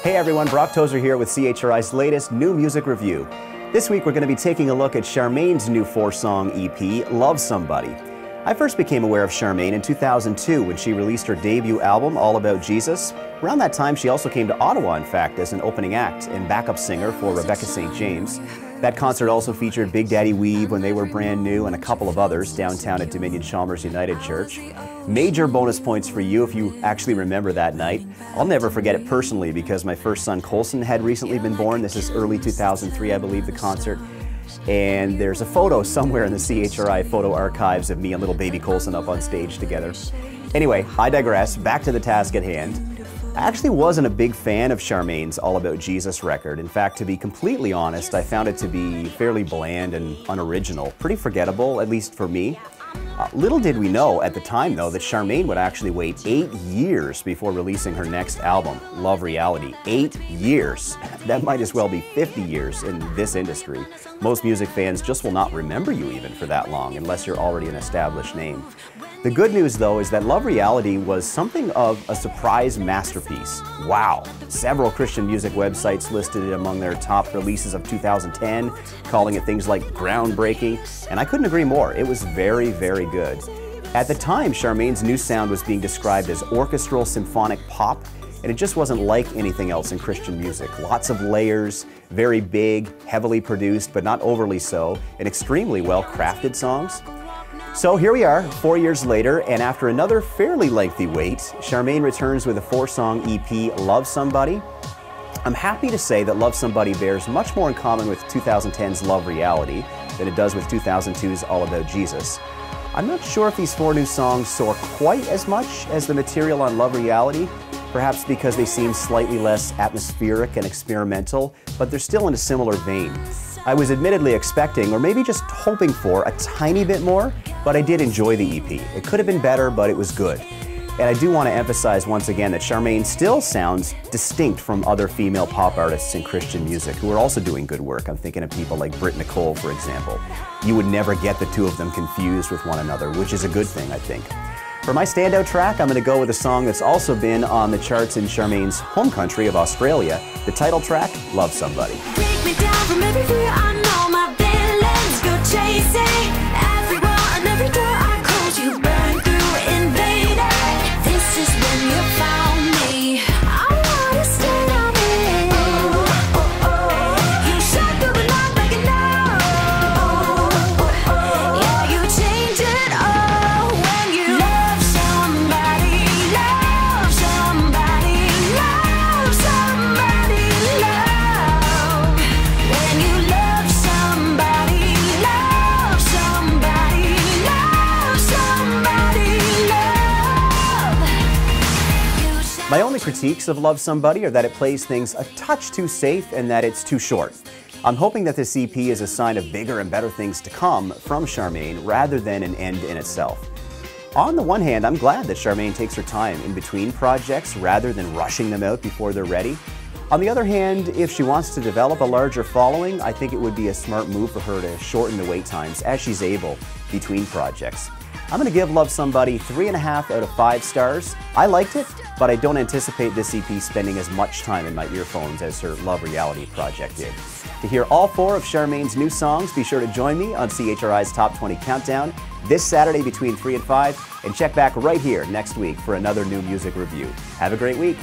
Hey everyone, Brock Tozer here with CHRI's latest new music review. This week we're going to be taking a look at Charmaine's new 4-song EP, Love Somebody. I first became aware of Charmaine in 2002 when she released her debut album, All About Jesus. Around that time she also came to Ottawa, in fact, as an opening act and backup singer for Rebecca St. James. That concert also featured Big Daddy Weave when they were brand new and a couple of others downtown at Dominion Chalmers United Church. Major bonus points for you if you actually remember that night. I'll never forget it personally because my first son Colson had recently been born. This is early 2003, I believe, the concert. And there's a photo somewhere in the CHRI photo archives of me and little baby Colson up on stage together. Anyway, I digress. Back to the task at hand. I actually wasn't a big fan of Charmaine's All About Jesus record. In fact, to be completely honest, I found it to be fairly bland and unoriginal, pretty forgettable, at least for me. Little did we know at the time, though, that Charmaine would actually wait 8 years before releasing her next album, Love Reality. 8 years. That might as well be 50 years in this industry. Most music fans just will not remember you even for that long, unless you're already an established name. The good news, though, is that Love Reality was something of a surprise masterpiece. Wow! Several Christian music websites listed it among their top releases of 2010, calling it things like groundbreaking, and I couldn't agree more. It was very, very good. At the time, Charmaine's new sound was being described as orchestral symphonic pop, and it just wasn't like anything else in Christian music. Lots of layers, very big, heavily produced, but not overly so, and extremely well-crafted songs. So here we are, 4 years later, and after another fairly lengthy wait, Charmaine returns with a 4-song EP, Love Somebody. I'm happy to say that Love Somebody bears much more in common with 2010's Love Reality than it does with 2002's All About Jesus. I'm not sure if these 4 new songs soar quite as much as the material on Love Reality, perhaps because they seem slightly less atmospheric and experimental, but they're still in a similar vein. I was admittedly expecting, or maybe just hoping for, a tiny bit more, but I did enjoy the EP. It could have been better, but it was good. And I do want to emphasize once again that Charmaine still sounds distinct from other female pop artists in Christian music who are also doing good work. I'm thinking of people like Britt Nicole, for example. You would never get the two of them confused with one another, which is a good thing, I think. For my standout track, I'm going to go with a song that's also been on the charts in Charmaine's home country of Australia, the title track, Love Somebody. Break me down from every fear, I know my villains go chasing. Every wall and every door I close, you burn through, invaded. This is when you found me. I wanna stay on it. You shot through the night like a no. Yeah, you change it all when you love somebody, love somebody, love somebody, love. When you love somebody, love somebody, love somebody, love. My only critiques of Love Somebody are that it plays things a touch too safe and that it's too short. I'm hoping that this EP is a sign of bigger and better things to come from Charmaine rather than an end in itself. On the one hand, I'm glad that Charmaine takes her time in between projects rather than rushing them out before they're ready. On the other hand, if she wants to develop a larger following, I think it would be a smart move for her to shorten the wait times as she's able between projects. I'm going to give Love Somebody 3.5 out of 5 stars. I liked it, but I don't anticipate this EP spending as much time in my earphones as her Love Reality project did. To hear all 4 of Charmaine's new songs, be sure to join me on CHRI's Top 20 Countdown this Saturday between 3 and 5, and check back right here next week for another new music review. Have a great week.